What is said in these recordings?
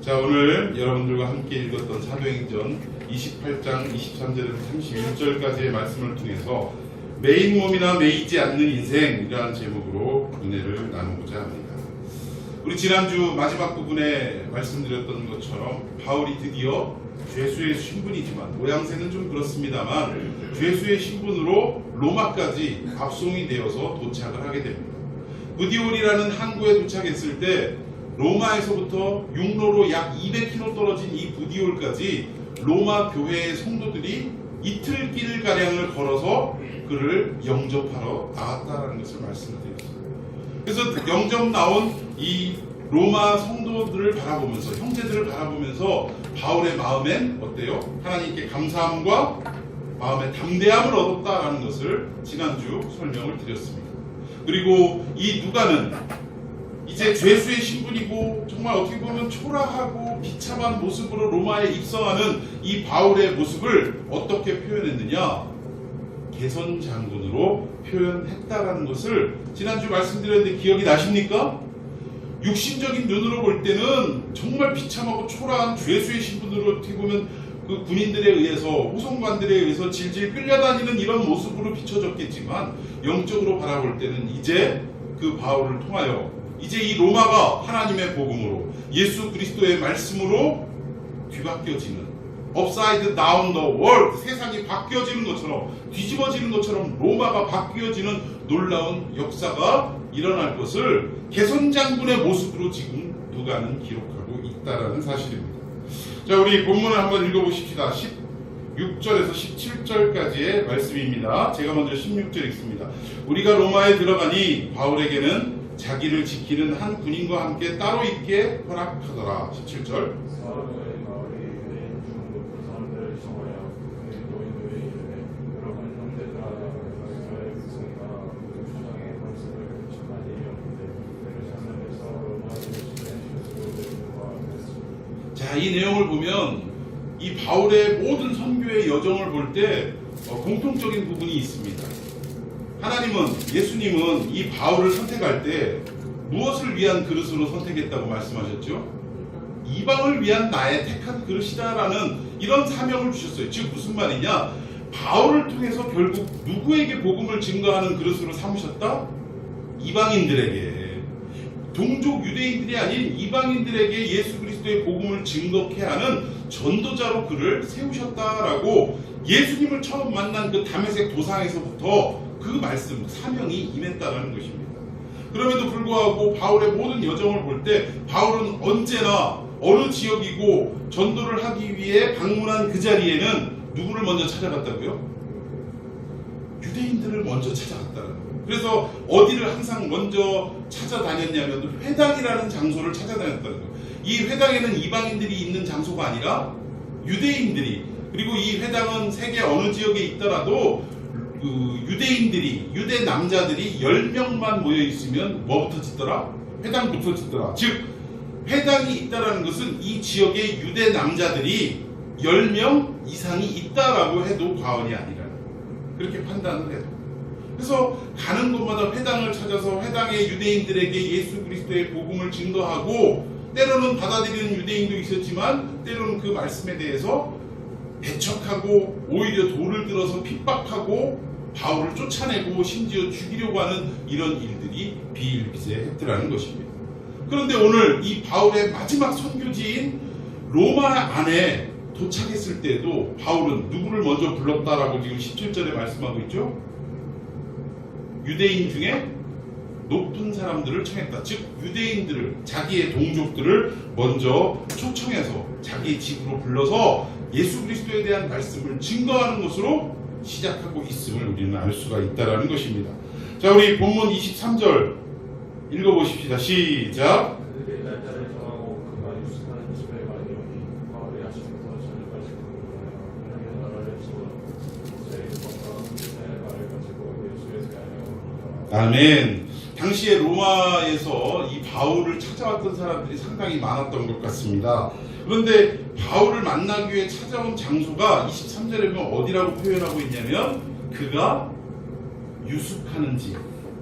자, 오늘 여러분들과 함께 읽었던 사도행전 28장 23절에서 31절까지의 말씀을 통해서 매인 몸이나 매이지 않는 인생이라는 제목으로 은혜를 나누고자 합니다. 우리 지난주 마지막 부분에 말씀드렸던 것처럼 바울이 드디어 죄수의 신분이지만 모양새는 좀 그렇습니다만 죄수의 신분으로 로마까지 압송이 되어서 도착을 하게 됩니다. 부디올이라는 항구에 도착했을 때 로마에서부터 육로로 약 200km 떨어진 이 부디올까지 로마 교회의 성도들이 이틀 길가량을 걸어서 그를 영접하러 나왔다는 것을 말씀드렸습니다. 그래서 영접 나온 이 로마 성도들을 바라보면서, 형제들을 바라보면서 바울의 마음엔 어때요? 하나님께 감사함과 마음의 담대함을 얻었다라는 것을 지난주 설명을 드렸습니다. 그리고 이 누가는 이제 죄수의 신분이고 정말 어떻게 보면 초라하고 비참한 모습으로 로마에 입성하는 이 바울의 모습을 어떻게 표현했느냐? 개선 장군으로 표현했다라는 것을 지난주 말씀드렸는데 기억이 나십니까? 육신적인 눈으로 볼 때는 정말 비참하고 초라한 죄수의 신분으로 어떻게 보면 그 군인들에 의해서, 호송관들에 의해서 질질 끌려다니는 이런 모습으로 비춰졌겠지만 영적으로 바라볼 때는 이제 그 바울을 통하여 이제 이 로마가 하나님의 복음으로 예수 그리스도의 말씀으로 뒤바뀌어지는, upside down the world, 세상이 바뀌어지는 것처럼, 뒤집어지는 것처럼 로마가 바뀌어지는 놀라운 역사가 일어날 것을 개선장군의 모습으로 지금 누가는 기록하고 있다라는 사실입니다. 자, 우리 본문을 한번 읽어보십시다. 16절에서 17절까지의 말씀입니다. 제가 먼저 16절 읽습니다. 우리가 로마에 들어가니 바울에게는 자기를 지키는 한 군인과 함께 따로 있게 허락하더라. 17절. 자, 이 내용을 보면 이 바울의 모든 선교의 여정을 볼 때 공통적인 부분이 있습니다. 하나님은, 예수님은 이 바울을 선택할 때 무엇을 위한 그릇으로 선택했다고 말씀하셨죠? 이방을 위한 나의 택한 그릇이다라는 이런 사명을 주셨어요. 즉 무슨 말이냐? 바울을 통해서 결국 누구에게 복음을 증거하는 그릇으로 삼으셨다? 이방인들에게, 동족 유대인들이 아닌 이방인들에게 예수 그리스도의 복음을 증거케 하는 전도자로 그를 세우셨다라고 예수님을 처음 만난 그 다메섹 도상에서부터 그 말씀, 사명이 임했다는 것입니다. 그럼에도 불구하고 바울의 모든 여정을 볼 때 바울은 언제나 어느 지역이고 전도를 하기 위해 방문한 그 자리에는 누구를 먼저 찾아갔다고요? 유대인들을 먼저 찾아갔다는 거예요. 그래서 어디를 항상 먼저 찾아다녔냐면 회당이라는 장소를 찾아다녔다는 거예요. 이 회당에는 이방인들이 있는 장소가 아니라 유대인들이, 그리고 이 회당은 세계 어느 지역에 있더라도 유대인들이, 유대 남자들이 10명만 모여 있으면 뭐부터 짓더라? 회당부터 짓더라. 즉 회당이 있다라는 것은 이 지역의 유대 남자들이 10명 이상이 있다라고 해도 과언이 아니라 그렇게 판단을 해요. 그래서 가는 곳마다 회당을 찾아서 회당의 유대인들에게 예수 그리스도의 복음을 증거하고, 때로는 받아들이는 유대인도 있었지만 때로는 그 말씀에 대해서 배척하고 오히려 돌을 들어서 핍박하고 바울을 쫓아내고 심지어 죽이려고 하는 이런 일들이 비일비재했더라는 것입니다. 그런데 오늘 이 바울의 마지막 선교지인 로마 안에 도착했을 때도 바울은 누구를 먼저 불렀다라고 지금 17절에 말씀하고 있죠? 유대인 중에 높은 사람들을 청했다. 즉 유대인들을, 자기의 동족들을 먼저 초청해서 자기 집으로 불러서 예수 그리스도에 대한 말씀을 증거하는 것으로 시작하고 있음을 우리는 알 수가 있다는 것입니다. 자, 우리 본문 23절 읽어보십시다. 시작. 아멘. 당시에 로마에서 이 바울을 찾아왔던 사람들이 상당히 많았던 것 같습니다. 그런데 바울을 만나기 위해 찾아온 장소가 23절에 보면 어디라고 표현하고 있냐면 그가 유숙하는 집,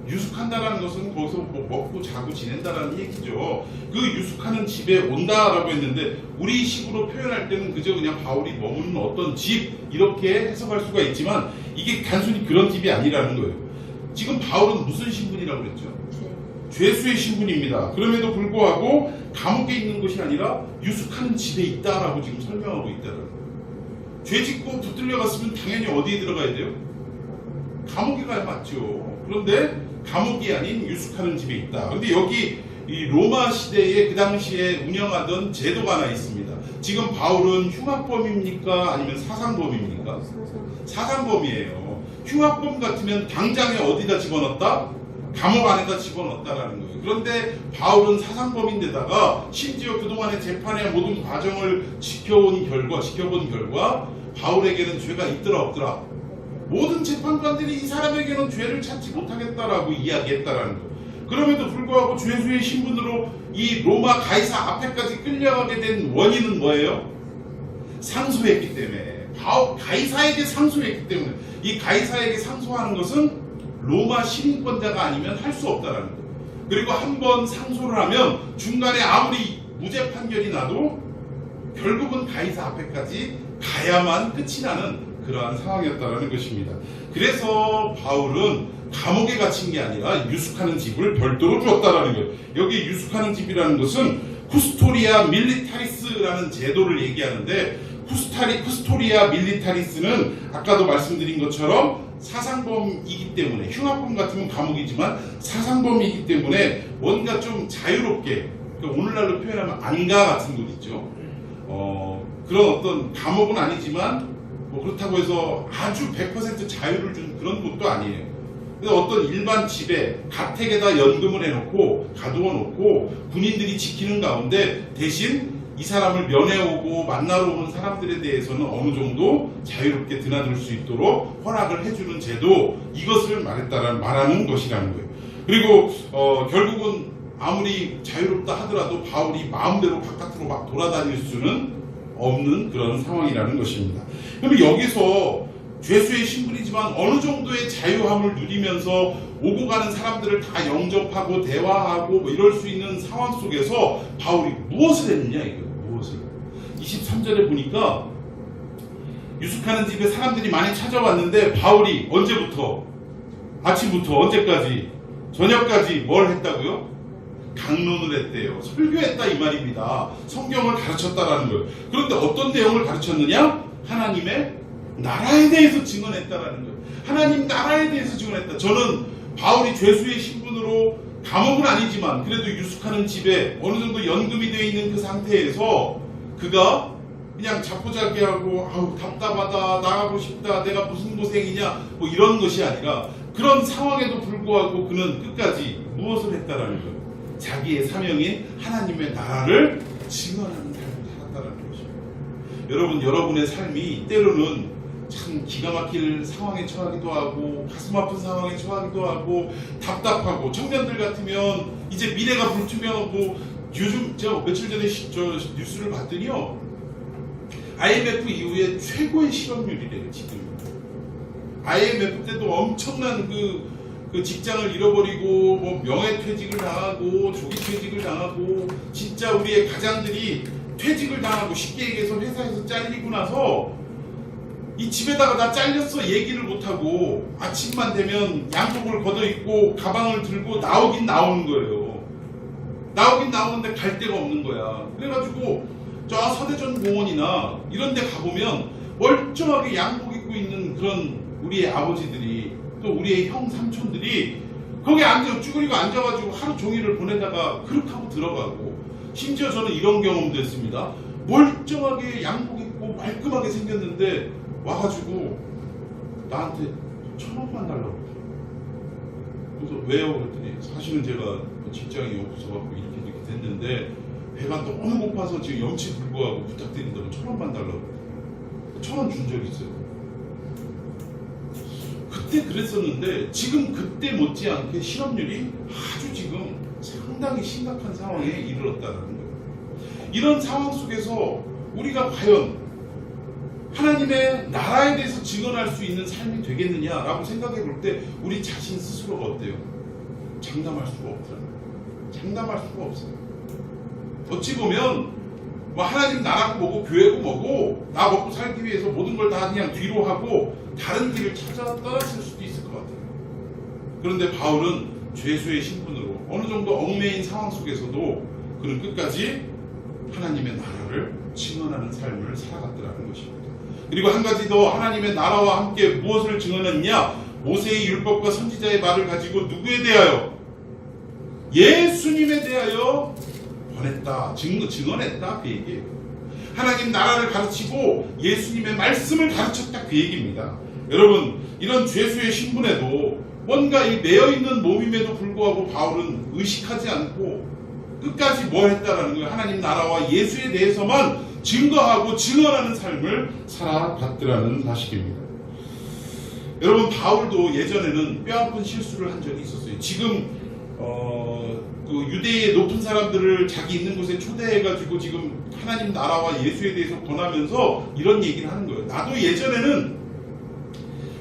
유숙한다라는 것은 거기서 뭐 먹고 자고 지낸다라는 얘기죠. 그 유숙하는 집에 온다라고 했는데 우리 식으로 표현할 때는 그저 그냥 바울이 머무는 어떤 집 이렇게 해석할 수가 있지만 이게 단순히 그런 집이 아니라는 거예요. 지금 바울은 무슨 신분이라고 그랬죠? 죄수의 신분입니다. 그럼에도 불구하고 감옥에 있는 것이 아니라 유숙하는 집에 있다라고 지금 설명하고 있다는 거예요. 죄 짓고 붙들려 갔으면 당연히 어디에 들어가야 돼요? 감옥에 가야 맞죠. 그런데 감옥이 아닌 유숙하는 집에 있다. 근데 여기 이 로마 시대에 그 당시에 운영하던 제도가 하나 있습니다. 지금 바울은 흉악범입니까? 아니면 사상범입니까? 사상범이에요. 흉악범 같으면 당장에 어디다 집어넣었다? 감옥 안에다 집어넣었다라는 거예요. 그런데 바울은 사상범인데다가 심지어 그동안의 재판의 모든 과정을 지켜본 결과 바울에게는 죄가 있더라 없더라. 모든 재판관들이 이 사람에게는 죄를 찾지 못하겠다라고 이야기했다라는 거예요. 그럼에도 불구하고 죄수의 신분으로 이 로마 가이사 앞에까지 끌려가게 된 원인은 뭐예요? 상소했기 때문에. 가이사에게 상소했기 때문에. 이 가이사에게 상소하는 것은 로마 시민권자가 아니면 할 수 없다라는 거예요. 그리고 한번 상소를 하면 중간에 아무리 무죄 판결이 나도 결국은 가이사 앞에까지 가야만 끝이 나는 그러한 상황이었다라는 것입니다. 그래서 바울은 감옥에 gat힌 게 아니라 유숙하는 집을 별도로 주었다라는 거예요. 여기 유숙하는 집이라는 것은 쿠스토리아 밀리타리스라는 제도를 얘기하는데 쿠스토리아 밀리타리스는 아까도 말씀드린 것처럼 사상범이기 때문에 흉악범 같으면 감옥이지만 사상범이기 때문에 뭔가 좀 자유롭게 그러니까 오늘날로 표현하면 안가 같은 곳 있죠. 그런 어떤 감옥은 아니지만 뭐 그렇다고 해서 아주 100% 자유를 주는 그런 곳도 아니에요. 그래서 어떤 일반 집에 가택에다 연금을 해놓고 가두어 놓고 군인들이 지키는 가운데 대신 이 사람을 면회오고 만나러 오는 사람들에 대해서는 어느 정도 자유롭게 드나들 수 있도록 허락을 해주는 제도 이것을 말하는 것이라는 거예요. 그리고 결국은 아무리 자유롭다 하더라도 바울이 마음대로 바깥으로 막 돌아다닐 수는 없는 그런 상황이라는 것입니다. 그러면 여기서 죄수의 신분이지만 어느 정도의 자유함을 누리면서 오고 가는 사람들을 다 영접하고 대화하고 뭐 이럴 수 있는 상황 속에서 바울이 무엇을 했느냐 이거예요. 무엇을. 23절에 보니까 유숙하는 집에 사람들이 많이 찾아왔는데 바울이 언제부터? 아침부터 언제까지? 저녁까지 뭘 했다고요? 강론을 했대요. 설교했다 이 말입니다. 성경을 가르쳤다라는 거예요. 그런데 어떤 내용을 가르쳤느냐? 하나님의 나라에 대해서 증언했다라는 거예요. 하나님 나라에 대해서 증언했다. 저는 바울이 죄수의 신분으로 감옥은 아니지만 그래도 유숙하는 집에 어느 정도 연금이 되어 있는 그 상태에서 그가 그냥 자포자기하고 아우 답답하다 나가고 싶다 내가 무슨 고생이냐 뭐 이런 것이 아니라 그런 상황에도 불구하고 그는 끝까지 무엇을 했다라는 거예요. 자기의 사명인 하나님의 나라를 증언하는 삶을 살았다는 것입니다. 여러분, 여러분의 삶이 때로는 참 기가 막힐 상황에 처하기도 하고 가슴 아픈 상황에 처하기도 하고 답답하고 청년들 같으면 이제 미래가 불투명하고 요즘 제가 며칠 전에 뉴스를 봤더니요 IMF 이후에 최고의 실업률이래요. 지금 IMF 때도 엄청난 그 직장을 잃어버리고 뭐 명예퇴직을 당하고 조기퇴직을 당하고 진짜 우리의 가장들이 퇴직을 당하고 쉽게 얘기해서 회사에서 잘리고 나서 이 집에다가 나 잘렸어 얘기를 못하고 아침만 되면 양복을 걷어입고 가방을 들고 나오긴 나오는 거예요. 나오긴 나오는데 갈 데가 없는 거야. 그래가지고 저 서대전 공원이나 이런 데 가보면 멀쩡하게 양복 입고 있는 그런 우리의 아버지들이 또 우리의 형 삼촌들이 거기 쭈그리고 앉아가지고 하루 종일을 보내다가 그렇게 하고 들어가고 심지어 저는 이런 경험도 했습니다. 멀쩡하게 양복 입고 말끔하게 생겼는데 와가지고 나한테 1,000원만 달라고. 그래서 왜요? 그랬더니 사실은 제가 직장이 없어갖고 이렇게 됐는데 배가 너무 고파서 지금 염치 불구하고 부탁드린다고 1,000원만 달라고. 1,000원 준 적이 있어요. 그때 그랬었는데 지금 그때 못지않게 실업률이 아주 지금 상당히 심각한 상황에 이르렀다는 거예요. 이런 상황 속에서 우리가 과연 하나님의 나라에 대해서 증언할 수 있는 삶이 되겠느냐라고 생각해 볼 때 우리 자신 스스로가 어때요? 장담할 수가 없잖아요. 장담할 수가 없어요. 어찌 보면 뭐 하나님 나라고 뭐고 교회고 뭐고 나 먹고 살기 위해서 모든 걸 다 그냥 뒤로 하고 다른 길을 찾아 떠났을 수도 있을 것 같아요. 그런데 바울은 죄수의 신분으로 어느 정도 얽매인 상황 속에서도 그는 끝까지 하나님의 나라를 증언하는 삶을 살아갔더라는 것입니다. 그리고 한 가지 더, 하나님의 나라와 함께 무엇을 증언했냐? 모세의 율법과 선지자의 말을 가지고 누구에 대하여? 예수님에 대하여 권했다, 증언했다, 그 얘기예요. 하나님 나라를 가르치고 예수님의 말씀을 가르쳤다, 그 얘기입니다. 여러분, 이런 죄수의 신분에도 뭔가 이 매여있는 몸임에도 불구하고 바울은 의식하지 않고 끝까지 뭘 했다라는 거예요. 하나님 나라와 예수에 대해서만 증거하고 증언하는 삶을 살아갔더라는 사실입니다. 여러분, 바울도 예전에는 뼈아픈 실수를 한 적이 있었어요. 지금 그 유대의 높은 사람들을 자기 있는 곳에 초대해가지고 지금 하나님 나라와 예수에 대해서 권하면서 이런 얘기를 하는 거예요. 나도 예전에는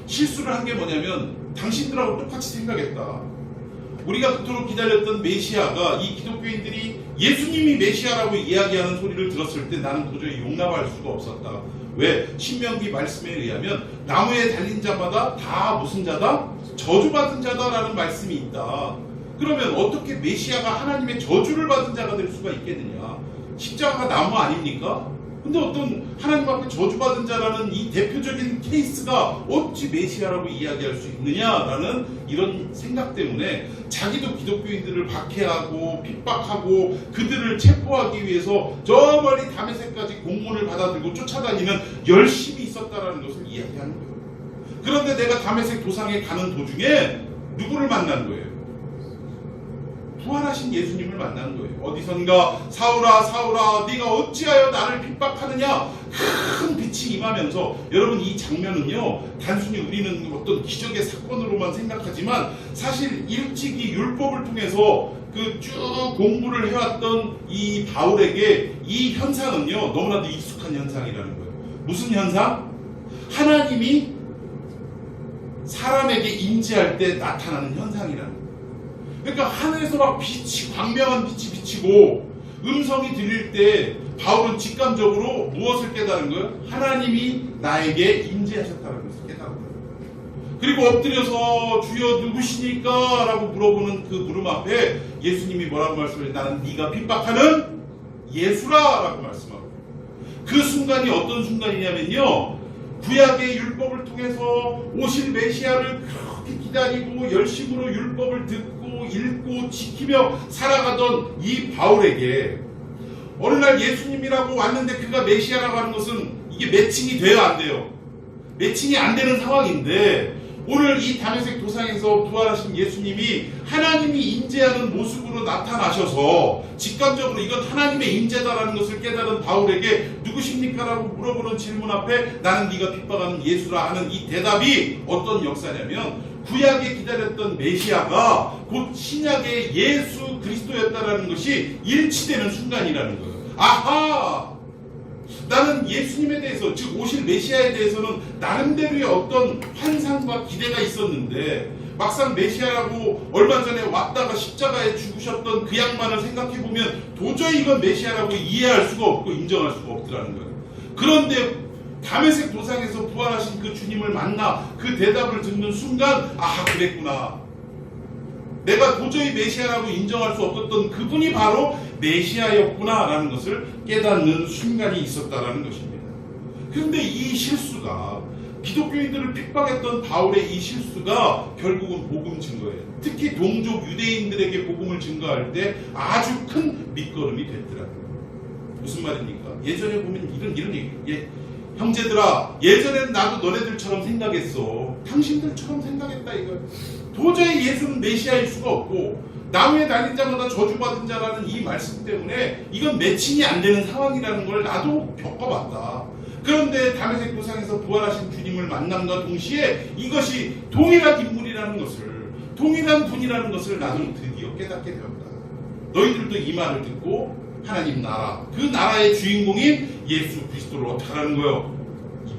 실수를 한 게 뭐냐면 당신들하고 똑같이 생각했다. 우리가 그토록 기다렸던 메시아가, 이 기독교인들이 예수님이 메시아라고 이야기하는 소리를 들었을 때 나는 도저히 용납할 수가 없었다. 왜? 신명기 말씀에 의하면 나무에 달린 자마다 다 무슨 자다? 저주받은 자다라는 말씀이 있다. 그러면 어떻게 메시아가 하나님의 저주를 받은 자가 될 수가 있겠느냐? 십자가가 나무 아닙니까? 근데 어떤 하나님 앞에 저주받은 자라는 이 대표적인 케이스가 어찌 메시아라고 이야기할 수 있느냐라는 이런 생각 때문에 자기도 기독교인들을 박해하고 핍박하고 그들을 체포하기 위해서 저 멀리 다메섹까지 공문을 받아들고 쫓아다니는 열심이 있었다라는 것을 이야기하는 거예요. 그런데 내가 다메섹 도상에 가는 도중에 누구를 만난 거예요? 부활하신 예수님을 만난 거예요. 어디선가 사울아 사울아 네가 어찌하여 나를 핍박하느냐, 큰 빛이 임하면서, 여러분 이 장면은요 단순히 우리는 어떤 기적의 사건으로만 생각하지만 사실 일찍이 율법을 통해서 그 쭉 공부를 해왔던 이 바울에게 이 현상은요 너무나도 익숙한 현상이라는 거예요. 무슨 현상? 하나님이 사람에게 임재할 때 나타나는 현상이라는 거예요. 그러니까 하늘에서 막 빛이, 광명한 빛이 비치고 음성이 들릴 때 바울은 직감적으로 무엇을 깨달은 거예요? 하나님이 나에게 임재하셨다는 것을 깨달은 거예요. 그리고 엎드려서 주여 누구시니까? 라고 물어보는 그 물음 앞에 예수님이 뭐라고 말씀해요? 나는 네가 핍박하는 예수라 라고 말씀하고, 그 순간이 어떤 순간이냐면요, 구약의 율법을 통해서 오실 메시아를 그렇게 기다리고 열심으로 율법을 듣고 읽고 지키며 살아가던 이 바울에게 어느 날 예수님이라고 왔는데 그가 메시아라고 하는 것은 이게 매칭이 돼요, 안 돼요? 매칭이 안 되는 상황인데 오늘 이 다메섹 도상에서 부활하신 예수님이 하나님이 임재하는 모습으로 나타나셔서 직감적으로 이건 하나님의 임재다라는 것을 깨달은 바울에게 누구십니까? 라고 물어보는 질문 앞에 나는 네가 핍박하는 예수라 하는 이 대답이 어떤 역사냐면 구약에 기다렸던 메시아가 곧 신약의 예수 그리스도였다라는 것이 일치되는 순간이라는 거예요. 아하! 나는 예수님에 대해서, 즉 오실 메시아에 대해서는 나름대로의 어떤 환상과 기대가 있었는데 막상 메시아라고 얼마 전에 왔다가 십자가에 죽으셨던 그 양반을 생각해보면 도저히 이건 메시아라고 이해할 수가 없고 인정할 수가 없더라는 거예요. 그런데 다메섹 도상에서 부활하신 그 주님을 만나 그 대답을 듣는 순간, 아 그랬구나, 내가 도저히 메시아라고 인정할 수 없었던 그분이 바로 메시아였구나 라는 것을 깨닫는 순간이 있었다라는 것입니다. 그런데 이 실수가, 기독교인들을 핍박했던 바울의 이 실수가 결국은 복음 증거예요. 특히 동족 유대인들에게 복음을 증거할 때 아주 큰 밑거름이 됐더라고요. 무슨 말입니까? 예전에 보면 이런 얘기, 형제들아 예전엔 나도 너네들처럼 생각했어. 당신들처럼 생각했다 이거. 도저히 예수는 메시아일 수가 없고 나무에 달린 자마다 저주받은 자라는 이 말씀 때문에 이건 매칭이 안 되는 상황이라는 걸 나도 겪어봤다. 그런데 다메섹 도상에서 부활하신 주님을 만남과 동시에 이것이 동일한 인물이라는 것을, 동일한 분이라는 것을 나도 드디어 깨닫게 되었다. 너희들도 이 말을 듣고 하나님 나라, 그 나라의 주인공인 예수 그리스도를 어떻게 하라는 거예요?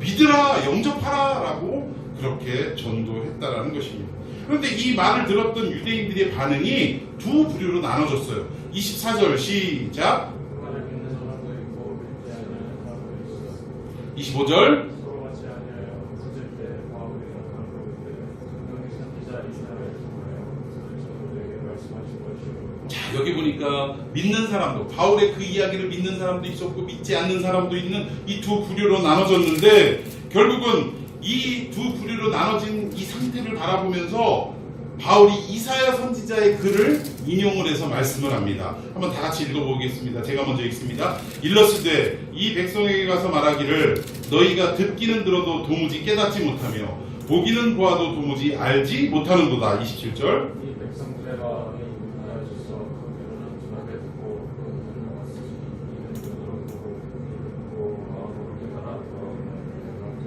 믿으라, 영접하라 라고 그렇게 전도했다라는 것입니다. 그런데 이 말을 들었던 유대인들의 반응이 두 부류로 나눠졌어요. 24절 시작. 25절. 자, 여기 보니까 믿는 사람도, 바울의 그 이야기를 믿는 사람도 있었고 믿지 않는 사람도 있는 이 두 부류로 나눠졌는데, 결국은 이 두 부류로 나눠진 이 상태를 바라보면서 바울이 이사야 선지자의 글을 인용을 해서 말씀을 합니다. 한번 다 같이 읽어보겠습니다. 제가 먼저 읽습니다. 일러스되 이 백성에게 가서 말하기를 너희가 듣기는 들어도 도무지 깨닫지 못하며 보기는 보아도 도무지 알지 못하는도다. 27절. 이 백성들과 하여주소 그들은 둔하게 듣고 그들은 왔으니 이는 눈으로 보고 마음으로 깨달아서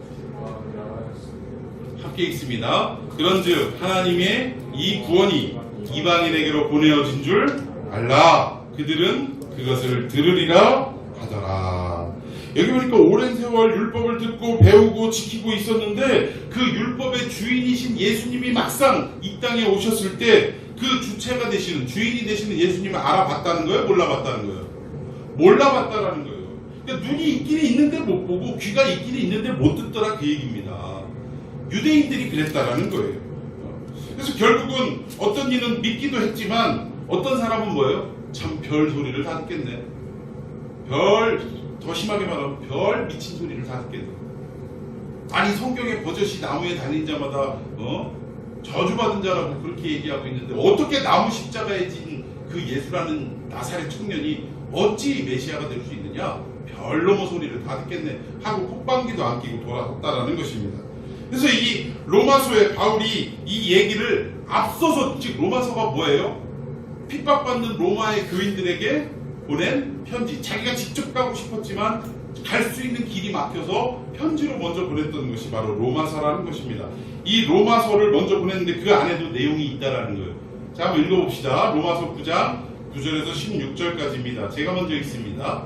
주실까 하리라 하였습니다. 함께 읽습니다. 그런즉 하나님의 이 구원이 이방인에게로 보내어진 줄 알라. 그들은 그것을 들으리라 하더라. 여기 보니까 오랜 세월 율법을 듣고 배우고 지키고 있었는데 그 율법의 주인이신 예수님이 막상 이 땅에 오셨을 때 그 주체가 되시는, 주인이 되시는 예수님을 알아봤다는 거예요? 몰라봤다는 거예요? 몰라봤다라는 거예요. 그러니까 눈이 있기는 있는데 못 보고 귀가 있기는 있는데 못 듣더라, 그 얘기입니다. 유대인들이 그랬다라는 거예요. 그래서 결국은 어떤 이는 믿기도 했지만 어떤 사람은 뭐예요? 참 별 소리를 다 듣겠네. 더 심하게 말하면 별 미친 소리를 다 듣겠네. 아니 성경에 버젓이 나무에 달린 자마다 저주받은 자라고 그렇게 얘기하고 있는데 어떻게 나무 십자가에 진 그 예수라는 나사렛 청년이 어찌 메시아가 될 수 있느냐? 별 넘어 소리를 다 듣겠네 하고 콧방귀도 안 끼고 돌아섰다라는 것입니다. 그래서 이 로마서에 바울이 이 얘기를 앞서서, 즉 로마서가 뭐예요? 핍박받는 로마의 교인들에게 보낸 편지. 자기가 직접 가고 싶었지만 갈 수 있는 길이 막혀서 편지로 먼저 보냈던 것이 바로 로마서라는 것입니다. 이 로마서를 먼저 보냈는데 그 안에도 내용이 있다라는 거예요. 자, 한번 읽어봅시다. 로마서 9장 9절에서 16절까지입니다. 제가 먼저 읽습니다.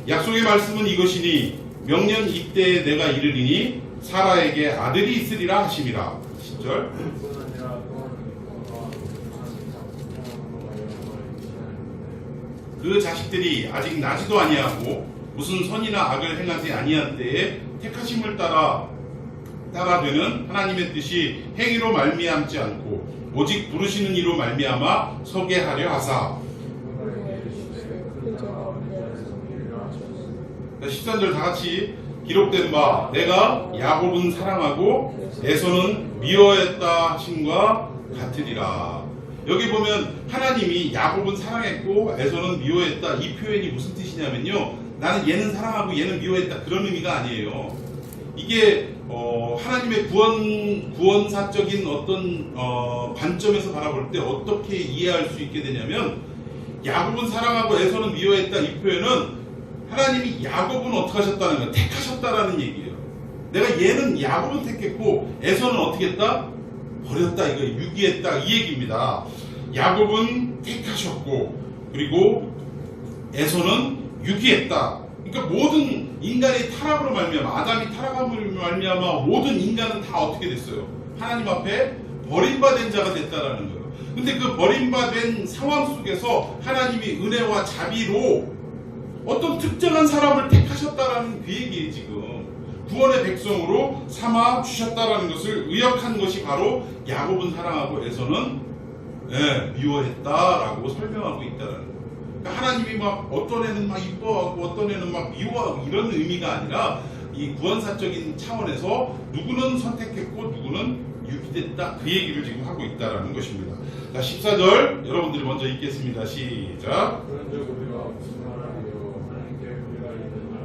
약속의 말씀은 이것이니 명년 이때에 내가 이르리니 사라에게 아들이 있으리라 하심이라. 10절. 그 자식들이 아직 나지도 아니하고 무슨 선이나 악을 행하지 아니한 때에 택하심을 따라 되는 하나님의 뜻이 행위로 말미암지 않고 오직 부르시는 이로 말미암아 서게 하려 하사. 13절 다 같이 기록된 바 내가 야곱은 사랑하고 에서는 미워했다 하심과 같으리라. 여기 보면 하나님이 야곱은 사랑했고 에서는 미워했다, 이 표현이 무슨 뜻이냐면요, 나는 얘는 사랑하고 얘는 미워했다, 그런 의미가 아니에요. 이게 하나님의 구원사적인 어떤 관점에서 바라볼 때 어떻게 이해할 수 있게 되냐면, 야곱은 사랑하고 에서는 미워했다, 이 표현은 하나님이 야곱은 어떻게 하셨다는 거예요? 택하셨다라는 얘기예요. 내가 얘는 야곱은 택했고 에서는 어떻게 했다? 버렸다, 이거 유기했다, 이 얘기입니다. 야곱은 택하셨고 그리고 에서는 유기했다. 그러니까 모든 인간의 타락으로 말미암아, 아담이 타락함으로 말미암아 모든 인간은 다 어떻게 됐어요? 하나님 앞에 버림받은 자가 됐다라는 거예요. 근데 그 버림받은 상황 속에서 하나님이 은혜와 자비로 어떤 특정한 사람을 택하셨다라는 그 얘기예요. 지금 구원의 백성으로 삼아 주셨다라는 것을 의역한 것이 바로 야곱은 사랑하고 에서는 미워했다라고 설명하고 있다라는 거예요. 그러니까 하나님이 막 어떤 애는 막 이뻐하고 어떤 애는 막 미워하고 이런 의미가 아니라 이 구원사적인 차원에서 누구는 선택했고 누구는 유기됐다, 그 얘기를 지금 하고 있다라는 것입니다. 자, 14절 여러분들이 먼저 읽겠습니다. 시작. 그런즉 우리가 무슨 말하리요? 하나님께 우리가 있는 날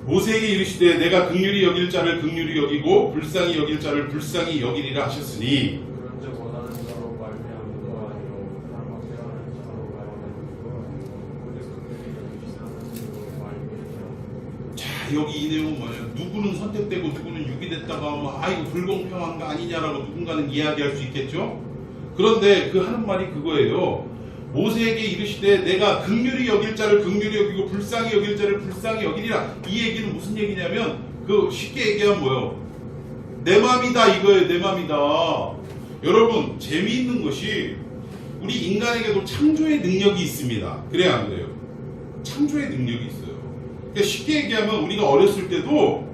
모세에게 이르시되 내가 긍휼히 여길 자를 긍휼히 여기고 불쌍히 여길 자를 불쌍히 여기리라 하셨으니. 그런즉 원하는 자로 말미암음도 아니요 사람 앞에 하는 자로 말미암음도 아니요 오직 긍휼히 여기시는 하나님으로 말미암음. 자, 여기 이 내용은 뭐예요? 누구는 선택되고 누구는 유기됐다가 하면 이거 불공평한 거 아니냐라고 누군가는 이야기할 수 있겠죠. 그런데 그 하는 말이 그거예요. 모세에게 이르시되 내가 긍휼히 여길 자를 긍휼히 여기고 불쌍히 여길 자를 불쌍히 여기리라. 이 얘기는 무슨 얘기냐면, 그 쉽게 얘기하면 뭐예요? 내 맘이다 이거예요. 내 맘이다. 여러분 재미있는 것이 우리 인간에게도 창조의 능력이 있습니다. 그래야 안 그래요? 창조의 능력이 있어요. 그러니까 쉽게 얘기하면 우리가 어렸을 때도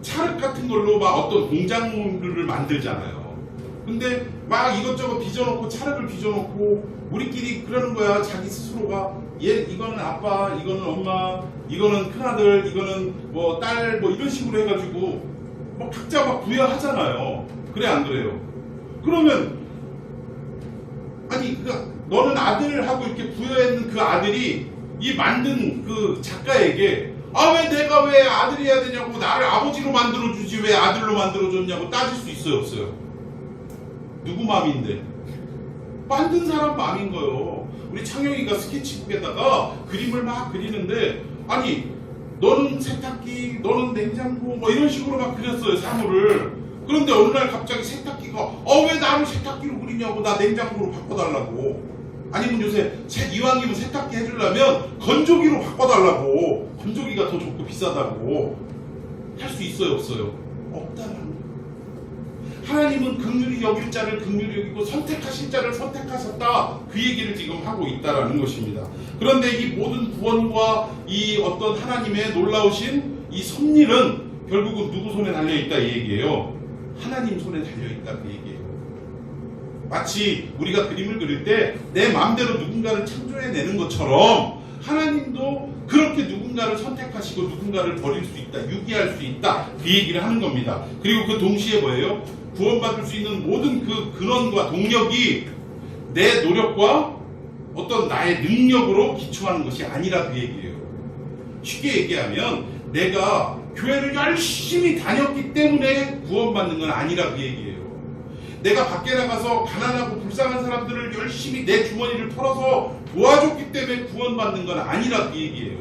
찰흙 같은 걸로 막 어떤 공작물을 만들잖아요. 근데 막 이것저것 빚어놓고 찰흙을 빚어놓고 우리끼리 그러는 거야. 자기 스스로가 얘 이거는 아빠, 이거는 엄마, 이거는 큰아들, 이거는 뭐 딸 뭐 이런 식으로 해가지고 뭐 각자 막 부여하잖아요. 그래 안 그래요? 그러면 아니 그러니까 너는 아들하고 이렇게 부여했는 그 아들이 이 만든 그 작가에게 아 왜 내가 왜 아들이 해야 되냐고 나를 아버지로 만들어주지 왜 아들로 만들어줬냐고 따질 수 있어요 없어요? 누구 마음인데? 만든 사람 마음인 거예요. 우리 창영이가 스케치북에다가 그림을 막 그리는데 아니 너는 세탁기 너는 냉장고 뭐 이런 식으로 막 그렸어요 사물을. 그런데 어느 날 갑자기 세탁기가 왜 나를 세탁기로 그리냐고 나 냉장고로 바꿔달라고. 아니면 요새 이왕이면 세탁기 해주려면 건조기로 바꿔달라고. 건조기가 더 좋고 비싸다고. 할 수 있어요 없어요? 없다라는 거예요. 하나님은 긍휼히 여길 자를 긍휼히 여기고 선택하실 자를 선택하셨다. 그 얘기를 지금 하고 있다라는 것입니다. 그런데 이 모든 구원과 이 어떤 하나님의 놀라우신 이 섭리는 결국은 누구 손에 달려있다 이 얘기예요. 하나님 손에 달려있다 그 얘기예요. 마치 우리가 그림을 그릴 때 내 마음대로 누군가를 창조해내는 것처럼 하나님도 그렇게 누군가를 선택하시고 누군가를 버릴 수 있다, 유기할 수 있다 그 얘기를 하는 겁니다. 그리고 그 동시에 뭐예요? 구원받을 수 있는 모든 그 근원과 동력이 내 노력과 어떤 나의 능력으로 기초하는 것이 아니라 그 얘기예요. 쉽게 얘기하면 내가 교회를 열심히 다녔기 때문에 구원받는 건 아니라 그 얘기예요. 내가 밖에 나가서 가난하고 불쌍한 사람들을 열심히 내 주머니를 털어서 도와줬기 때문에 구원받는 건 아니라 그 얘기예요.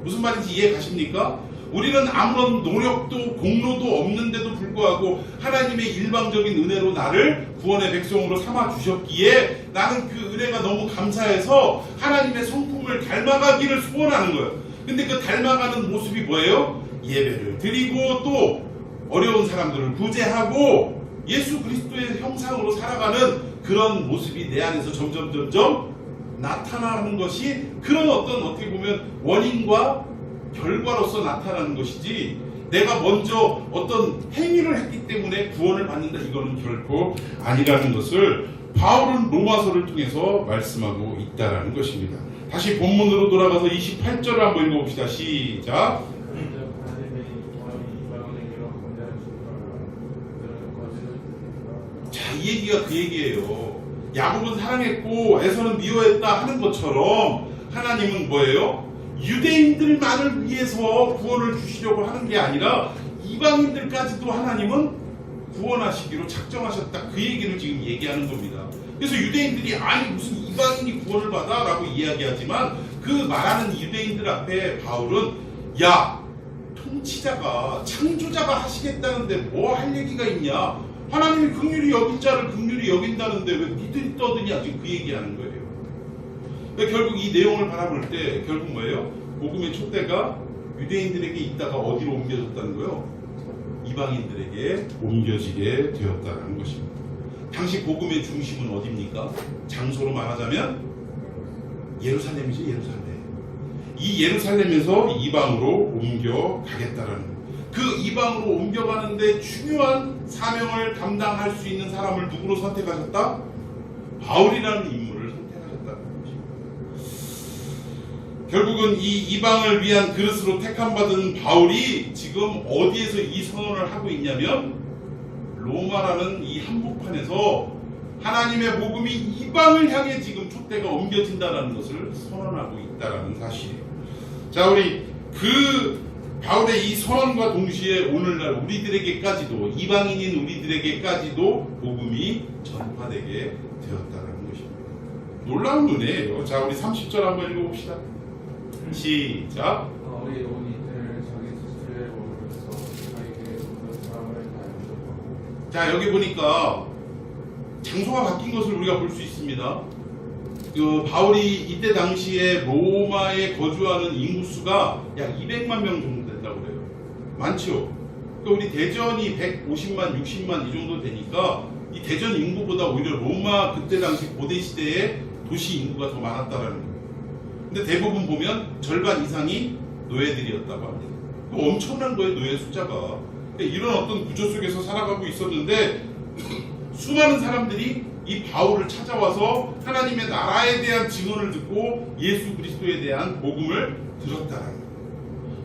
무슨 말인지 이해 가십니까? 우리는 아무런 노력도 공로도 없는데도 불구하고 하나님의 일방적인 은혜로 나를 구원의 백성으로 삼아 주셨기에 나는 그 은혜가 너무 감사해서 하나님의 성품을 닮아가기를 소원하는 거예요. 근데 그 닮아가는 모습이 뭐예요? 예배를 드리고 또 어려운 사람들을 구제하고 예수 그리스도의 형상으로 살아가는 그런 모습이 내 안에서 점점 나타나는 것이 그런 어떻게 보면 원인과 결과로서 나타나는 것이지 내가 먼저 어떤 행위를 했기 때문에 구원을 받는다 이거는 결코 아니라는 것을 바울은 로마서를 통해서 말씀하고 있다라는 것입니다. 다시 본문으로 돌아가서 28절을 한번 읽어봅시다. 시작. 자, 이 얘기가 그 얘기예요. 야곱은 사랑했고 에서는 미워했다 하는 것처럼 하나님은 뭐예요? 유대인들만을 위해서 구원을 주시려고 하는 게 아니라 이방인들까지도 하나님은 구원하시기로 작정하셨다. 그 얘기를 지금 얘기하는 겁니다. 그래서 유대인들이 아니 무슨 이방인이 구원을 받아? 라고 이야기하지만 그 말하는 유대인들 앞에 바울은 야 통치자가 창조자가 하시겠다는데 뭐 할 얘기가 있냐? 하나님이 긍휼히 여긴 자를 긍휼히 여긴다는데 왜 니들이 떠드냐? 지금 그 얘기하는 거예요. 그러니까 결국 이 내용을 바라볼 때 결국 뭐예요? 복음의 촛대가 유대인들에게 있다가 어디로 옮겨졌다는 거예요? 이방인들에게 옮겨지게 되었다는 것입니다. 당시 복음의 중심은 어디입니까? 장소로 말하자면 예루살렘이죠. 예루살렘. 이 예루살렘에서 이방으로 옮겨가겠다라는 그 이방으로 옮겨가는데 중요한 사명을 감당할 수 있는 사람을 누구로 선택하셨다? 바울이라는 인물을 선택하셨다는 것입니다. 결국은 이 이방을 위한 그릇으로 택함받은 바울이 지금 어디에서 이 선언을 하고 있냐면 로마라는 이 한복판에서 하나님의 복음이 이방을 향해 지금 촛대가 옮겨진다는 것을 선언하고 있다는 사실이에요. 자, 우리 그 바울의 이 선언과 동시에 오늘날 우리들에게까지도 이방인인 우리들에게까지도 복음이 전파되게 되었다는 것입니다. 놀라운 은혜예요. 자, 우리 30절 한번 읽어봅시다. 시작. 우리 온 이틀 자기 스스로의 몸으로서 자기에게 모든 사람을 다 영접하고. 자, 여기 보니까 장소가 바뀐 것을 우리가 볼 수 있습니다. 그 바울이 이때 당시에 로마에 거주하는 인구수가 약 200만 명 정도 된다고 그래요. 많죠. 그러니까 우리 대전이 150만, 60만 이 정도 되니까 이 대전 인구보다 오히려 로마 그때 당시 고대 시대에 도시 인구가 더 많았다라는 거예요. 근데 대부분 보면 절반 이상이 노예들이었다고 합니다. 엄청난 거예요, 노예 숫자가. 그러니까 이런 어떤 구조 속에서 살아가고 있었는데 수많은 사람들이 이 바울을 찾아와서 하나님의 나라에 대한 증언을 듣고 예수 그리스도에 대한 복음을 들었다라는 거예요.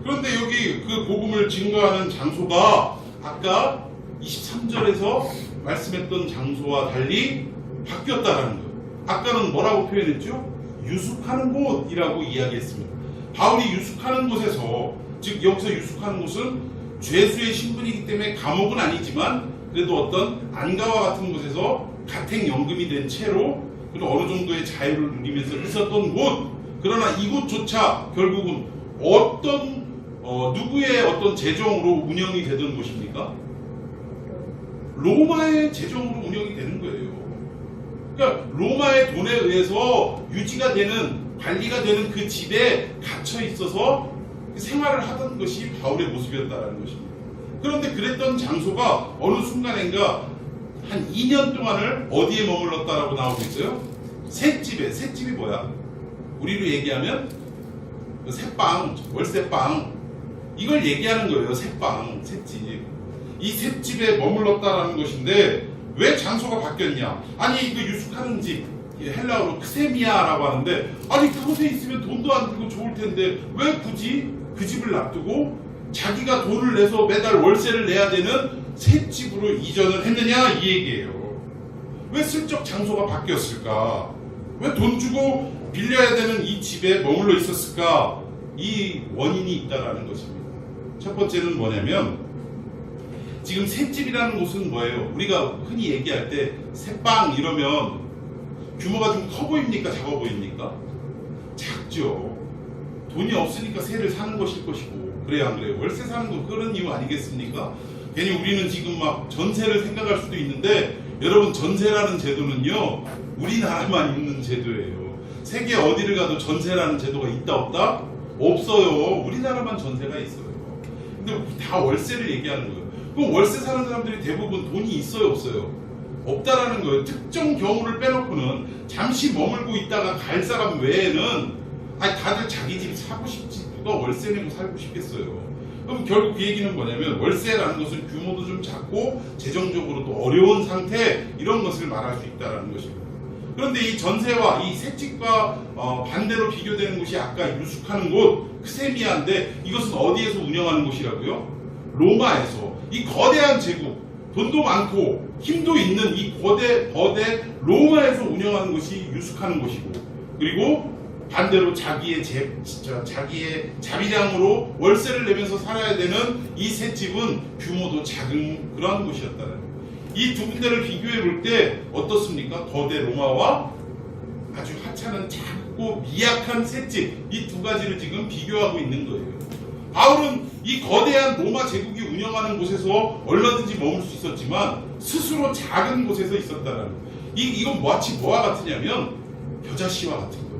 그런데 여기 그 복음을 증거하는 장소가 아까 23절에서 말씀했던 장소와 달리 바뀌었다라는 거예요. 아까는 뭐라고 표현했죠? 유숙하는 곳이라고 이야기했습니다. 바울이 유숙하는 곳에서, 즉 여기서 유숙하는 곳은 죄수의 신분이기 때문에 감옥은 아니지만 그래도 어떤 안가와 같은 곳에서 가택연금이 된 채로 그리고 어느 정도의 자유를 누리면서 있었던 곳. 그러나 이곳조차 결국은 어떤 누구의 어떤 재정으로 운영이 되던 곳입니까? 로마의 재정으로 운영이 되는 거예요. 그러니까 로마의 돈에 의해서 유지가 되는, 관리가 되는 그 집에 갇혀 있어서 생활을 하던 것이 바울의 모습이었다는 것입니다. 그런데 그랬던 장소가 어느 순간인가 한 2년 동안을 어디에 머물렀다라고 나오고 있어요? 셋집에. 셋집이 뭐야? 우리로 얘기하면 셋방, 월세방, 이걸 얘기하는 거예요. 셋방, 셋집. 이 셋집에 머물렀다라는 것인데 왜 장소가 바뀌었냐? 아니 그 유숙하는 집, 헬라어로 크세미아라고 하는데, 아니 그곳에 있으면 돈도 안 들고 좋을 텐데 왜 굳이 그 집을 놔두고 자기가 돈을 내서 매달 월세를 내야 되는 셋집으로 이전을 했느냐, 이 얘기예요. 왜 슬쩍 장소가 바뀌었을까? 왜 돈 주고 빌려야 되는 이 집에 머물러 있었을까? 이 원인이 있다라는 것입니다. 첫 번째는 뭐냐면, 지금 셋집이라는 곳은 뭐예요? 우리가 흔히 얘기할 때 셋방 이러면 규모가 좀 커 보입니까? 작아 보입니까? 작죠. 돈이 없으니까 새를 사는 것일 것이고, 그래요 안 그래요? 월세 사는 거 그런 이유 아니겠습니까? 괜히 우리는 지금 막 전세를 생각할 수도 있는데, 여러분 전세라는 제도는요 우리나라만 있는 제도예요. 세계 어디를 가도 전세라는 제도가 있다 없다? 없어요. 우리나라만 전세가 있어요. 근데 다 월세를 얘기하는 거예요. 그럼 월세 사는 사람들이 대부분 돈이 있어요 없어요? 없다라는 거예요. 특정 경우를 빼놓고는 잠시 머물고 있다가 갈 사람 외에는 아니 다들 자기 집 사고 싶지, 누가 월세 내고 살고 싶겠어요. 그럼 결국 그 얘기는 뭐냐면, 월세라는 것은 규모도 좀 작고 재정적으로도 어려운 상태, 이런 것을 말할 수 있다는 것입니다. 그런데 이 전세와 이 셋집과 반대로 비교되는 곳이 아까 유숙하는 곳 크세미아인데, 이것은 어디에서 운영하는 곳이라고요? 로마에서. 이 거대한 제국, 돈도 많고 힘도 있는 이 거대 로마에서 운영하는 것이 유숙하는 곳이고, 그리고 반대로 자기의 자비량으로 월세를 내면서 살아야 되는 이 셋집은 규모도 작은 그러한 곳이었다는 거예요. 이 두 군데를 비교해 볼 때 어떻습니까? 거대 로마와 아주 하찮은 작고 미약한 셋집, 이 두 가지를 지금 비교하고 있는 거예요. 바울은 이 거대한 로마 제국이 운영하는 곳에서 얼마든지 머물 수 있었지만 스스로 작은 곳에서 있었다는 거예요. 이건 마치 뭐와 같으냐면 겨자씨와 같은 거예요.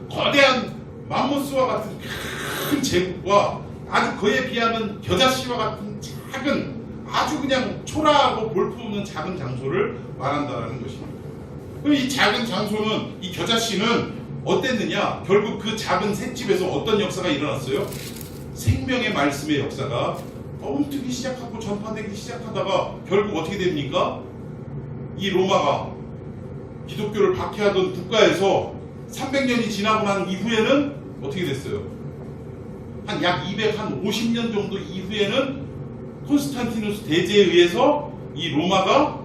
거대한 맘모스와 같은 큰 제국과 아주 그에 비하면 겨자씨와 같은 작은, 아주 그냥 초라하고 볼품없는 작은 장소를 말한다는 것입니다. 그럼 이 작은 장소는, 이 겨자씨는 어땠느냐? 결국 그 작은 셋집에서 어떤 역사가 일어났어요? 생명의 말씀의 역사가 멈추기 시작하고 전파되기 시작하다가 결국 어떻게 됩니까? 이 로마가 기독교를 박해하던 국가에서 300년이 지나고 난 이후에는 어떻게 됐어요? 한 약 250년 정도 이후에는 콘스탄티누스 대제에 의해서 이 로마가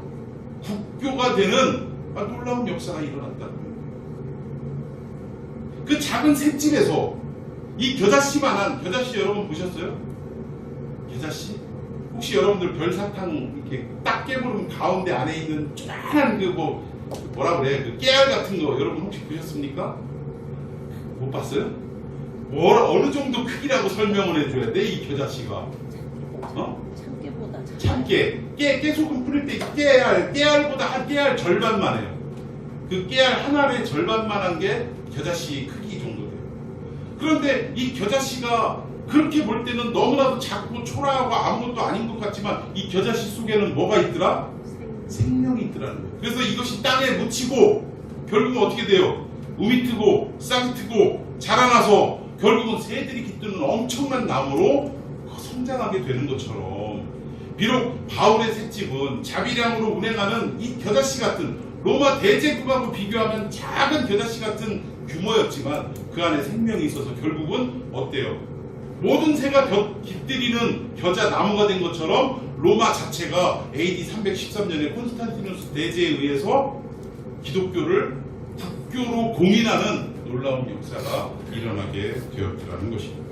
국교가 되는 놀라운 역사가 일어났다. 그 작은 셋집에서 이 겨자씨만한, 겨자씨 여러분 보셨어요? 겨자씨? 혹시 여러분들 별사탕 이렇게 딱 깨물으면 가운데 안에 있는 쪼잔한 그 뭐라 그래? 그 깨알 같은 거 여러분 혹시 보셨습니까? 못 봤어요? 어느 정도 크기라고 설명을 해줘야 돼, 이 겨자씨가? 참깨보다 참깨. 깨소금 뿌릴 때 깨알보다 한 깨알 절반만 해요. 그 깨알 하나의 절반만 한 게 겨자씨 크기 정도 돼요. 그런데 이 겨자씨가 그렇게 볼 때는 너무나도 작고 초라하고 아무것도 아닌 것 같지만 이 겨자씨 속에는 뭐가 있더라? 생명이 있더라는 거예요. 그래서 이것이 땅에 묻히고 결국은 어떻게 돼요? 우미 트고 싹이 트고 자라나서 결국은 새들이 깃드는 엄청난 나무로 성장하게 되는 것처럼, 비록 바울의 셋집은 자비량으로 운행하는 이 겨자씨 같은 로마 대제국하고 비교하면 작은 겨자씨 같은 규모였지만 그 안에 생명이 있어서 결국은 어때요? 모든 새가 깃들이는 겨자 나무가 된 것처럼 로마 자체가 AD 313년에 콘스탄티누스 대제에 의해서 기독교를 국교로 공인하는 놀라운 역사가 일어나게 되었더라는 것입니다.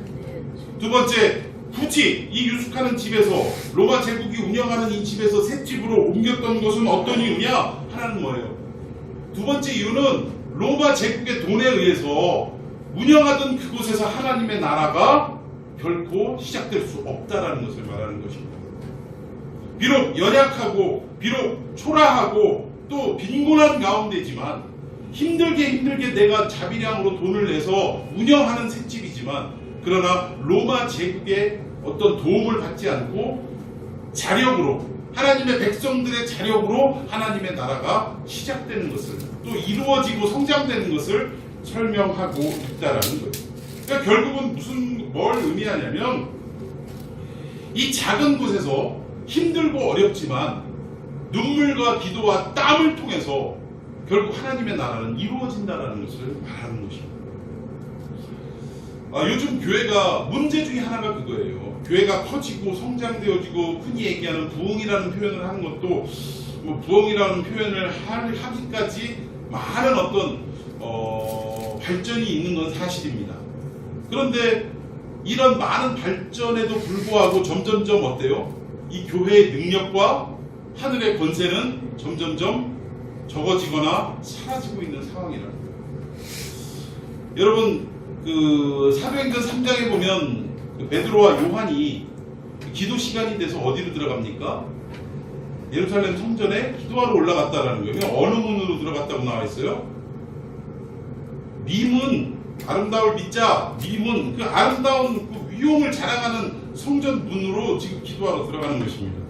두 번째, 굳이 이 유숙하는 집에서, 로마 제국이 운영하는 이 집에서 셋집으로 옮겼던 것은 어떤 이유냐? 하나는 뭐예요? 두 번째 이유는 로마 제국의 돈에 의해서 운영하던 그곳에서 하나님의 나라가 결코 시작될 수 없다라는 것을 말하는 것입니다. 비록 연약하고 비록 초라하고 또 빈곤한 가운데지만 힘들게 내가 자비량으로 돈을 내서 운영하는 셋집이지만, 그러나 로마 제국의 어떤 도움을 받지 않고 자력으로, 하나님의 백성들의 자력으로 하나님의 나라가 시작되는 것을, 또 이루어지고 성장되는 것을 설명하고 있다라는 거예요. 그러니까 결국은 뭘 의미하냐면, 이 작은 곳에서 힘들고 어렵지만 눈물과 기도와 땀을 통해서 결국 하나님의 나라는 이루어진다라는 것을 말하는 것입니다. 요즘 교회가 문제 중에 하나가 그거예요. 교회가 커지고 성장되어지고 흔히 얘기하는 부흥이라는 표현을 하는 것도, 부흥이라는 표현을 하기까지 많은 어떤 발전이 있는 건 사실입니다. 그런데 이런 많은 발전에도 불구하고 점점점 어때요? 이 교회의 능력과 하늘의 권세는 점점점 적어지거나 사라지고 있는 상황이라는 거예요. 여러분, 사도행전 3장에 보면 베드로와 요한이 기도 시간이 돼서 어디로 들어갑니까? 예루살렘 성전에 기도하러 올라갔다라는 거예요. 어느 문으로 들어갔다고 나와 있어요? 미문, 아름다울 미자, 미문, 그 아름다운 그 위용을 자랑하는 성전 문으로 지금 기도하러 들어가는 것입니다.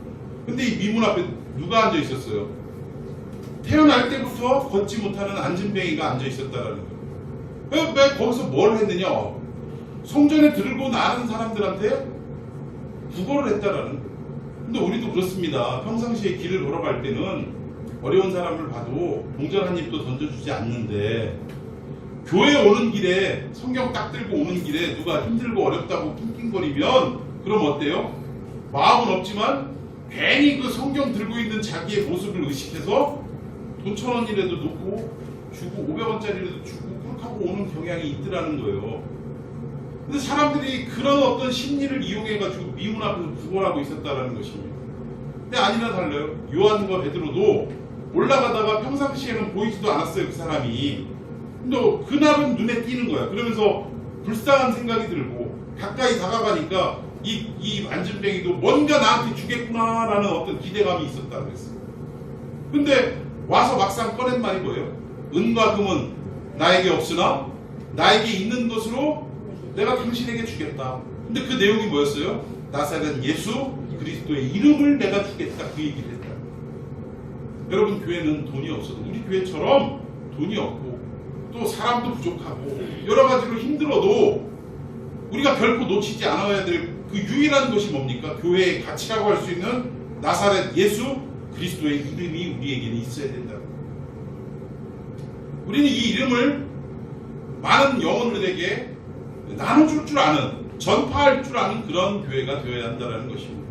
근데 이 미문 앞에 누가 앉아 있었어요? 태어날 때부터 걷지 못하는 안진뱅이가 앉아 있었다라는 거예요. 왜 거기서 뭘 했느냐? 성전에 들고 나는 사람들한테 구걸을 했다라는 거예요. 근데 우리도 그렇습니다. 평상시에 길을 걸어갈 때는 어려운 사람을 봐도 동전 한 입도 던져주지 않는데, 교회 오는 길에, 성경 딱 들고 오는 길에 누가 힘들고 어렵다고 낑낑거리면 그럼 어때요? 마음은 없지만 괜히 그 성경 들고 있는 자기의 모습을 의식해서 돈 1,000원이라도 놓고 주고 500원짜리라도 주고 그렇게 하고 오는 경향이 있더라는 거예요. 근데 사람들이 그런 어떤 심리를 이용해가지고 미문 앞에서 구걸하고 있었다라는 것입니다. 근데 아니나 달라요. 요한과 베드로도 올라가다가 평상시에는 보이지도 않았어요, 그 사람이. 근데 그날은 눈에 띄는 거야. 그러면서 불쌍한 생각이 들고 가까이 다가가니까 이 안진뱅이도 뭔가 나한테 주겠구나라는 어떤 기대감이 있었다고 했어요. 근데 와서 막상 꺼낸 말이 뭐예요? 은과 금은 나에게 없으나 나에게 있는 것으로 내가 당신에게 주겠다. 근데 그 내용이 뭐였어요? 나사렛 예수 그리스도의 이름을 내가 주겠다, 그 얘기를 했다. 여러분, 교회는 돈이 없어도, 우리 교회처럼 돈이 없고 또 사람도 부족하고 여러 가지로 힘들어도 우리가 결코 놓치지 않아야 될 그 유일한 것이 뭡니까? 교회의 가치라고 할 수 있는 나사렛 예수 그리스도의 이름이 우리에게는 있어야 된다. 우리는 이 이름을 많은 영혼들에게 나눠줄 줄 아는, 전파할 줄 아는 그런 교회가 되어야 한다는 것입니다.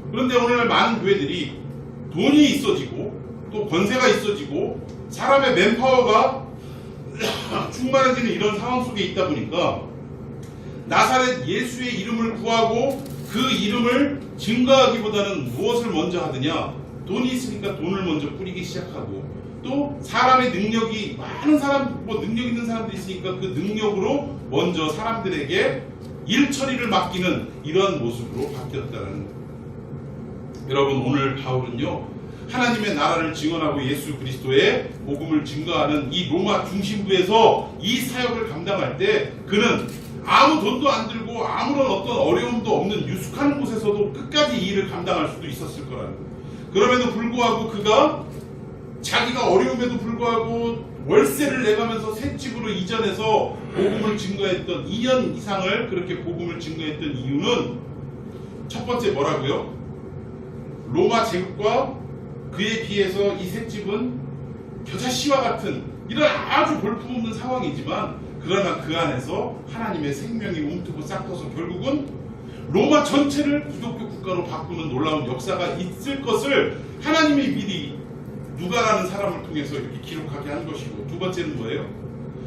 그런데 오늘날 많은 교회들이 돈이 있어지고 또 권세가 있어지고 사람의 맨파워가 충만해지는 이런 상황 속에 있다 보니까 나사렛 예수의 이름을 구하고 그 이름을 증거하기보다는 무엇을 먼저 하느냐? 돈이 있으니까 돈을 먼저 뿌리기 시작하고, 또 사람의 능력이, 많은 사람, 능력 있는 사람들이 있으니까 그 능력으로 먼저 사람들에게 일 처리를 맡기는 이러한 모습으로 바뀌었다는 거예요. 여러분, 오늘 바울은요, 하나님의 나라를 증언하고 예수 그리스도의 복음을 증거하는 이 로마 중심부에서 이 사역을 감당할 때 그는 아무 돈도 안 들고 아무런 어떤 어려움도 없는 유숙한 곳에서도 끝까지 이 일을 감당할 수도 있었을 거라는 거예요. 그럼에도 불구하고 그가 자기가 어려움에도 불구하고 월세를 내가면서 새 집으로 이전해서 복음을 증거했던 2년 이상을 그렇게 복음을 증거했던 이유는 첫 번째 뭐라고요? 로마 제국과 그에 비해서 이 새 집은 겨자씨와 같은 이런 아주 볼품없는 상황이지만 그러나 그 안에서 하나님의 생명이 움트고 싹터서 결국은 로마 전체를 기독교 국가로 바꾸는 놀라운 역사가 있을 것을 하나님이 미리 누가라는 사람을 통해서 이렇게 기록하게 한 것이고, 두 번째는 뭐예요?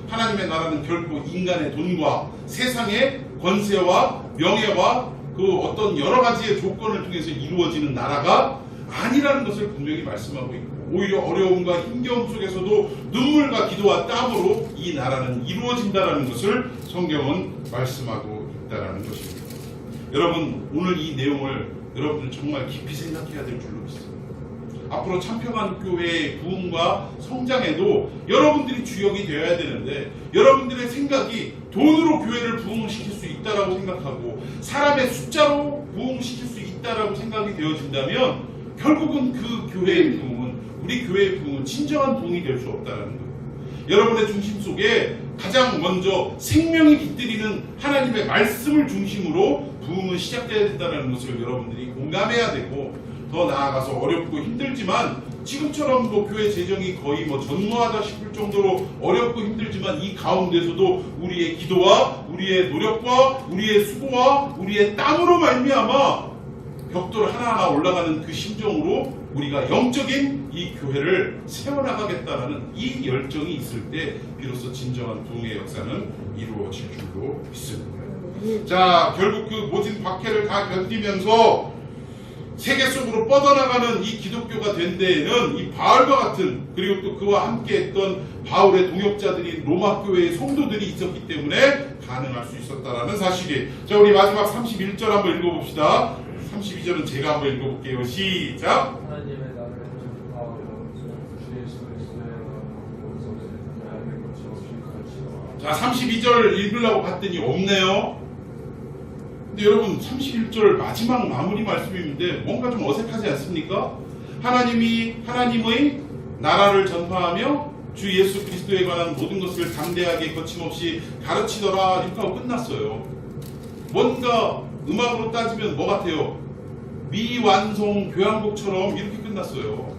하나님의 나라는 결코 인간의 돈과 세상의 권세와 명예와 그 어떤 여러 가지의 조건을 통해서 이루어지는 나라가 아니라는 것을 분명히 말씀하고 있고, 오히려 어려움과 힘겨움 속에서도 눈물과 기도와 땀으로 이 나라는 이루어진다는 것을 성경은 말씀하고 있다는 것입니다. 여러분, 오늘 이 내용을 여러분들 정말 깊이 생각해야 될 줄로 믿습니다. 앞으로 참평한 교회의 부흥과 성장에도 여러분들이 주역이 되어야 되는데, 여러분들의 생각이 돈으로 교회를 부흥시킬 수 있다라고 생각하고 사람의 숫자로 부흥시킬 수 있다라고 생각이 되어진다면 결국은 그 교회의 부흥은, 우리 교회의 부흥은 진정한 부흥이 될 수 없다는 거예요. 여러분의 중심 속에 가장 먼저 생명이 깃들이는 하나님의 말씀을 중심으로 부흥은 시작돼야 된다는 것을 여러분들이 공감해야 되고, 더 나아가서 어렵고 힘들지만 지금처럼 뭐 교회 재정이 거의 뭐 전무하다 싶을 정도로 어렵고 힘들지만 이 가운데서도 우리의 기도와 우리의 노력과 우리의 수고와 우리의 땀으로 말미암아 벽돌 하나하나 올라가는 그 심정으로 우리가 영적인 이 교회를 세워나가겠다는 이 열정이 있을 때 비로소 진정한 부흥의 역사는 이루어질 줄로 믿습니다. 자, 결국 그 모진 박해를 다 견디면서 세계 속으로 뻗어나가는 이 기독교가 된 데에는 이 바울과 같은, 그리고 또 그와 함께 했던 바울의 동역자들인 로마 교회의 성도들이 있었기 때문에 가능할 수 있었다라는 사실이. 자, 우리 마지막 31절 한번 읽어봅시다. 32절은 제가 한번 읽어볼게요. 시작. 하나님의 나라를 전파하여 주 예수 그리스도의 모든 것을 하나님의 거침없이 가르치라. 자, 32절 읽으려고 봤더니 없네요. 근데 여러분, 31절 마지막 마무리 말씀인데 뭔가 좀 어색하지 않습니까? 하나님의 나라를 전파하며 주 예수 그리스도에 관한 모든 것을 담대하게 거침없이 가르치더라 이렇게 하고 끝났어요. 뭔가 음악으로 따지면 뭐 같아요? 미완성 교향곡처럼 이렇게 끝났어요.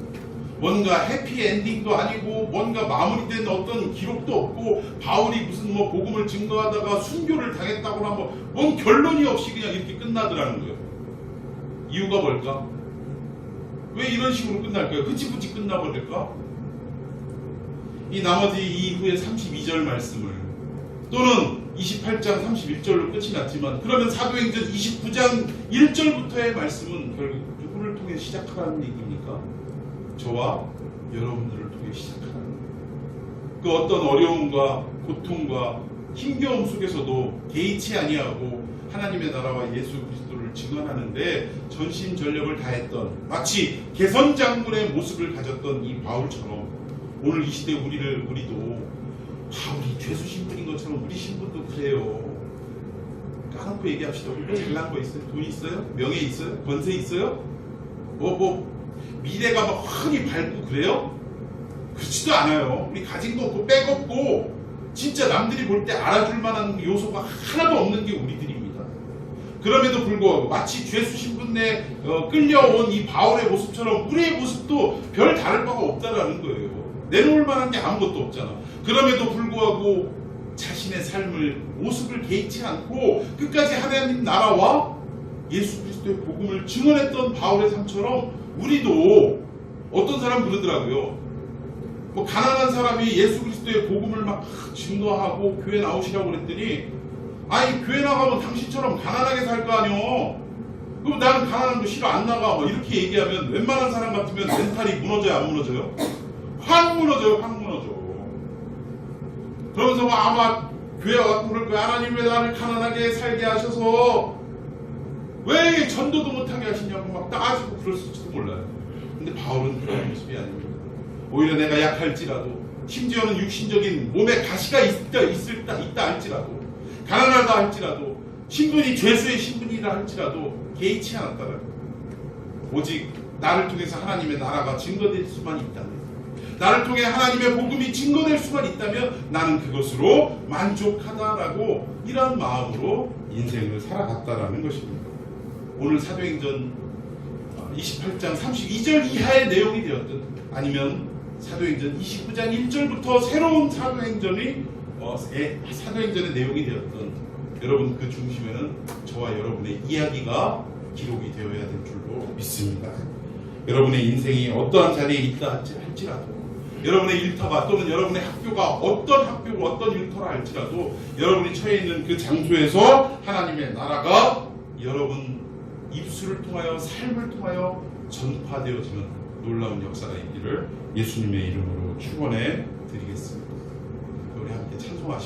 뭔가 해피엔딩도 아니고 뭔가 마무리된 어떤 기록도 없고, 바울이 무슨 뭐 복음을 증거하다가 순교를 당했다거나 뭔 결론이 없이 그냥 이렇게 끝나더라는 거예요. 이유가 뭘까? 왜 이런 식으로 끝날까요? 흐지부지 끝나버릴까? 이 나머지 이후에 32절 말씀을, 또는 28장 31절로 끝이 났지만, 그러면 사도행전 29장 1절부터의 말씀은 결국 누구를 통해 시작하라는 얘기입니까? 저와 여러분들을 통해 시작하는 거예요. 그 어떤 어려움과 고통과 힘겨움 속에서도 개의치 아니하고 하나님의 나라와 예수 그리스도를 증언하는데 전심전력을 다했던, 마치 개선장군의 모습을 가졌던 이 바울처럼 오늘 이 시대 우리도 바울이 죄수 신분인 것처럼 우리 신분도 그래요. 까놓고 얘기합시다. 잘난 거 있어요? 돈 있어요? 명예 있어요? 권세 있어요? 미래가 막 흔히 밝고 그래요? 그렇지도 않아요. 우리 가진 거 없고 빼먹고 진짜 남들이 볼 때 알아줄 만한 요소가 하나도 없는 게 우리들입니다. 그럼에도 불구하고 마치 죄수 신분에 끌려온 이 바울의 모습처럼 우리의 모습도 별 다를 바가 없다라는 거예요. 내놓을 만한 게 아무것도 없잖아. 그럼에도 불구하고 자신의 삶을, 모습을 개의치 않고 끝까지 하나님 나라와 예수 그리스도의 복음을 증언했던 바울의 삶처럼 우리도, 어떤 사람 그러더라고요. 뭐 가난한 사람이 예수 그리스도의 복음을 막 증거하고 교회 나오시라고 그랬더니, 아니 교회 나가면 당신처럼 가난하게 살 거 아니요. 그럼 나는 가난한 거 싫어, 안 나가. 뭐 이렇게 얘기하면 웬만한 사람 같으면 멘탈이 무너져요, 안 무너져요? 확 무너져요, 확 무너져. 그러면서 막 아마 교회 와서 그럴 거야. 하나님 왜 나를 가난하게 살게 하셔서 왜 전도도 못하게 하시냐고 막 따지고 그랬을지도 몰라요. 근데 바울은 그런 모습이 아닙니다. 오히려 내가 약할지라도, 심지어는 육신적인 몸에 가시가 있다 할지라도, 가난하다 할지라도 신분이 죄수의 신분이라 할지라도 개의치 않았다는 오직 나를 통해서 하나님의 나라가 증거될 수만 있다면 나를 통해 하나님의 복음이 증거될 수만 있다면 나는 그것으로 만족하다라고 이런 마음으로 인생을 살아갔다라는 것입니다. 오늘 사도행전 28장 32절 이하의 내용이 되었든 아니면 사도행전 29장 1절부터 새로운 사도행전의 내용이 되었든 여러분 그 중심에는 저와 여러분의 이야기가 기록이 되어야 될 줄로 믿습니다. 여러분의 인생이 어떠한 자리에 있다 할지라도 여러분의 일터가 또는 여러분의 학교가 어떤 학교고 어떤 일터라 할지라도 여러분이 처해 있는 그 장소에서 하나님의 나라가 여러분 입술을 통하여 삶을 통하여 전파되어지는 놀라운 역사가 있기를 예수님의 이름으로 축원해 드리겠습니다. 우리 함께 찬송하시죠.